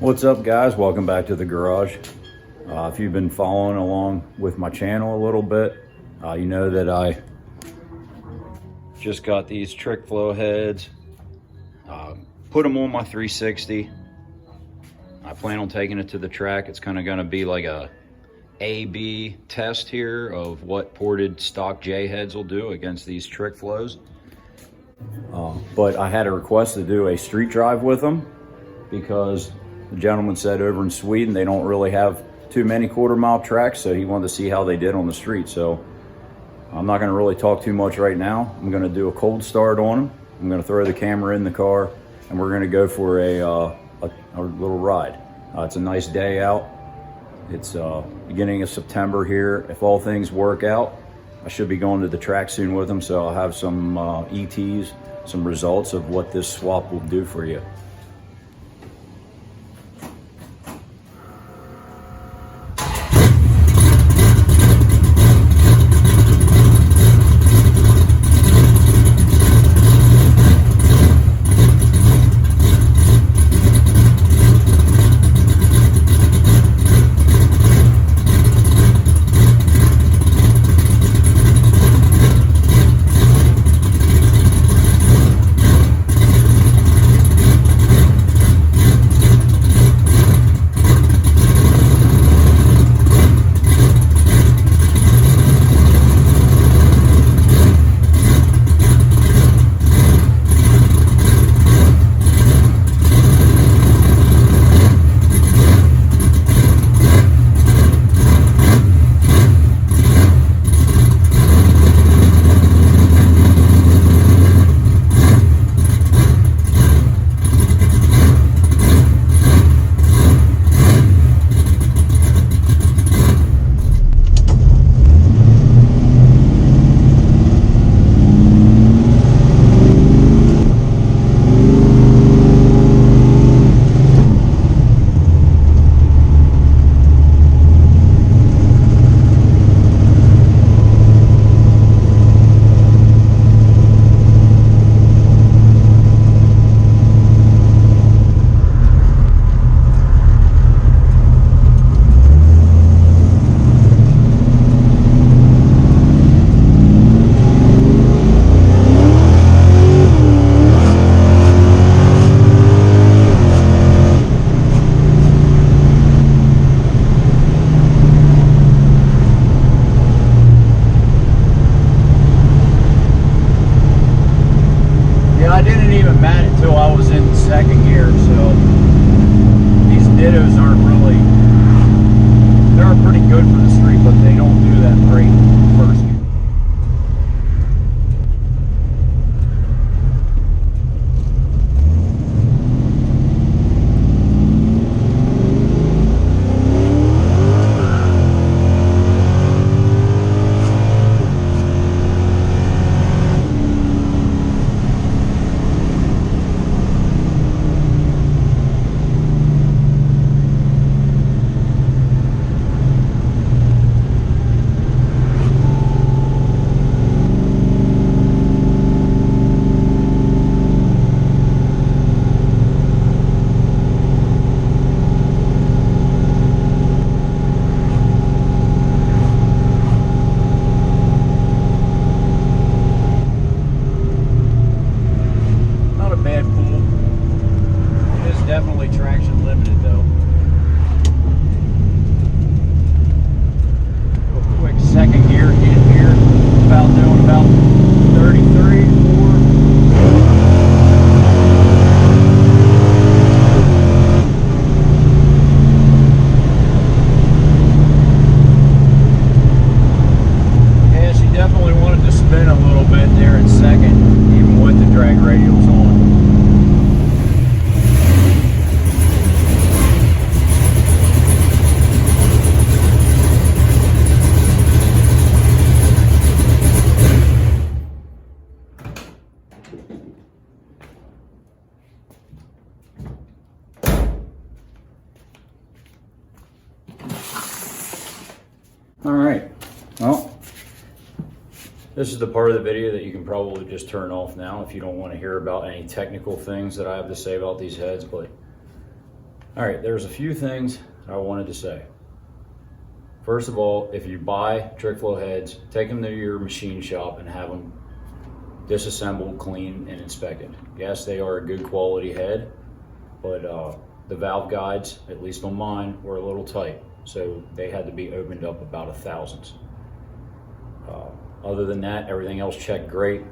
What's up, guys? Welcome back to the garage. If you've been following along with my channel a little bit, you know that I just got these trick flow heads, put them on my 360. I plan on taking it to the track. It's kind of going to be like a A/B test here of what ported stock J heads will do against these trick flows. But I had a request to do a street drive with them because the gentleman said over in Sweden they don't really have too many quarter-mile tracks, so he wanted to see how they did on the street. So I'm not going to really talk too much right now. I'm going to do a cold start on them. I'm going to throw the camera in the car, and we're going to go for a little ride. It's a nice day out. It's beginning of September here. If all things work out, I should be going to the track soon with them, so I'll have some ETs, some results of what this swap will do for you. I didn't even mat it until I was in second gear, so these dittos aren't really, they're pretty good for the street, but they don't do that great first gear. Definitely traction limited though. Real quick second gear in here, doing about 33, 4. Yeah, she definitely wanted to spin a little bit there in second, even with the drag radials on. All right, well, this is the part of the video that you can probably just turn off now if you don't want to hear about any technical things that I have to say about these heads, but All right, there's a few things I wanted to say. First of all, if you buy trick flow heads, take them to your machine shop and have them disassembled, cleaned, and inspected. Yes, they are a good quality head, but the valve guides, at least on mine, were a little tight, so they had to be opened up about a thousandths. Other than that, everything else checked great.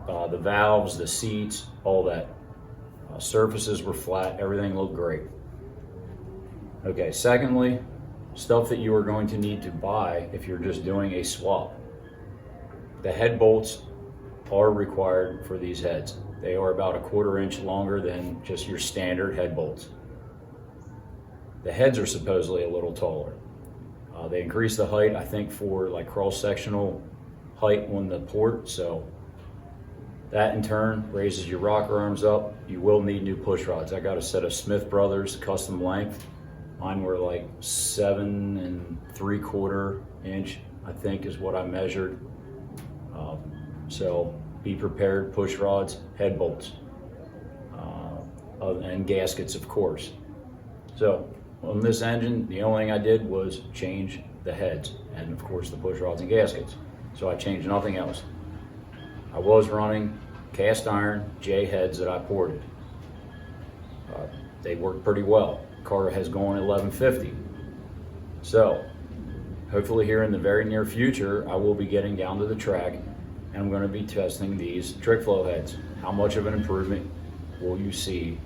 The valves, the seats, all that. Surfaces were flat, everything looked great. Okay, secondly, stuff that you are going to need to buy if you're just doing a swap. The head bolts are required for these heads. They are about a 1/4 inch longer than just your standard head bolts. The heads are supposedly a little taller. They increase the height, I think, for like cross-sectional height on the port, so that in turn raises your rocker arms up. You will need new push rods. I got a set of Smith Brothers custom length. Mine were like 7 3/4 inch, I think is what I measured. So be prepared, push rods, head bolts, and gaskets, of course. So on this engine, the only thing I did was change the heads and of course the push rods and gaskets. So I changed nothing else. I was running cast iron J heads that I ported. They work pretty well. Car has gone 1150. So hopefully here in the very near future, I will be getting down to the track and I'm going to be testing these trick flow heads. How much of an improvement will you see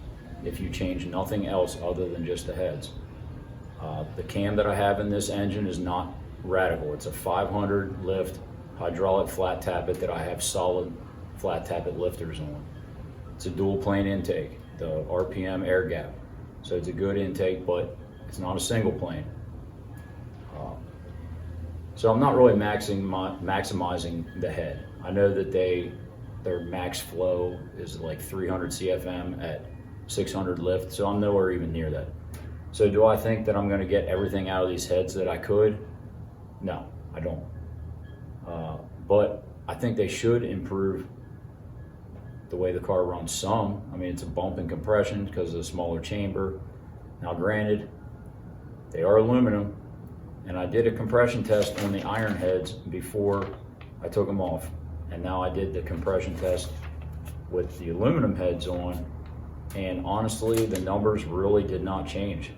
if you change nothing else other than just the heads? The cam that I have in this engine is not radical. It's a 500 lift hydraulic flat tappet that I have solid flat tappet lifters on. It's a dual plane intake, the RPM air gap. So it's a good intake, but it's not a single plane. So I'm not really maximizing the head. I know that their max flow is like 300 CFM at 600 lift, so I'm nowhere even near that. So do I think that I'm gonna get everything out of these heads that I could? No, I don't. But I think they should improve the way the car runs some. I mean, it's a bump in compression because of the smaller chamber. Now granted, they are aluminum, and I did a compression test on the iron heads before I took them off. And now I did the compression test with the aluminum heads on, and honestly, the numbers really did not change.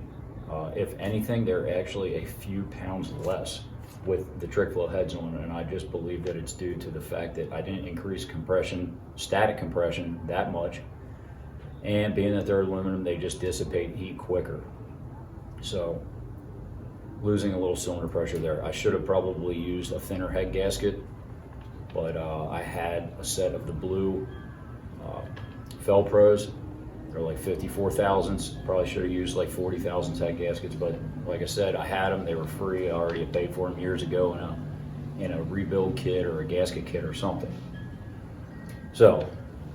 If anything, they're actually a few pounds less with the trick flow heads on, and I just believe that it's due to the fact that I didn't increase compression, static compression, that much. And being that they're aluminum, they just dissipate heat quicker. So losing a little cylinder pressure there. I should have probably used a thinner head gasket, but I had a set of the blue Felpros. They're like 54 thousandths. Probably should have used like 40 thousandths head gaskets, but like I said, I had them. They were free. I already paid for them years ago in a rebuild kit or a gasket kit or something. So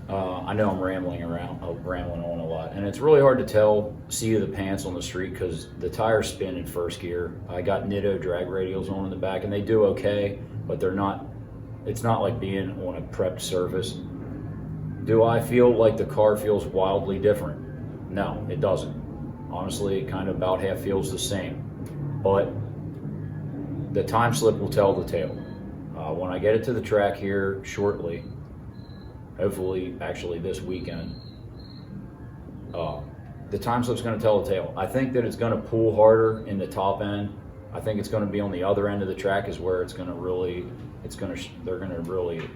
I know I'm rambling on a lot, and it's really hard to see the pants on the street because the tires spin in first gear. I got Nitto drag radials on in the back, and they do okay, but they're not. It's not like being on a prepped surface. Do I feel like the car feels wildly different? No, it doesn't. Honestly, it kind of about half feels the same, but the time slip will tell the tale. When I get it to the track here shortly, hopefully actually this weekend, the time slip's going to tell the tale. I think that it's going to pull harder in the top end. I think it's going to be on the other end of the track is where it's going to really, they're going to really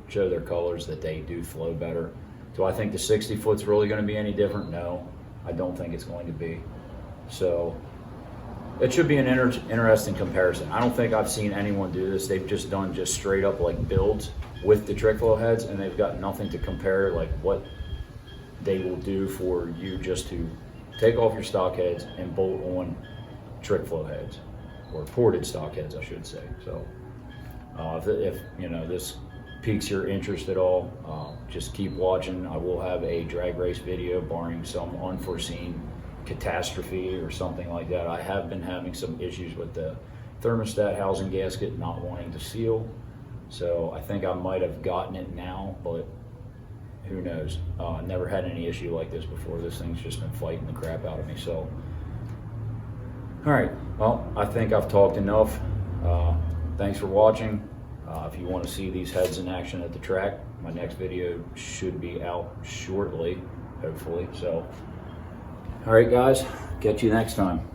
show their colors that they do flow better. Do I think the 60 foot's really going to be any different? No, I don't think it's going to be. So it should be an interesting comparison. I don't think I've seen anyone do this. They've just done just straight up like builds with the trick flow heads, and they've got nothing to compare like what they will do for you just to take off your stock heads and bolt on trick flow heads, or ported stock heads, I should say. So if you know this piques your interest at all, just keep watching. I will have a drag race video barring some unforeseen catastrophe or something like that. I have been having some issues with the thermostat housing gasket not wanting to seal, so I think I might have gotten it now, but who knows? Never had any issue like this before. This thing's just been fighting the crap out of me. So, all right, well, I think I've talked enough. Thanks for watching. If you want to see these heads in action at the track, my next video should be out shortly, hopefully. So, all right, guys, catch you next time.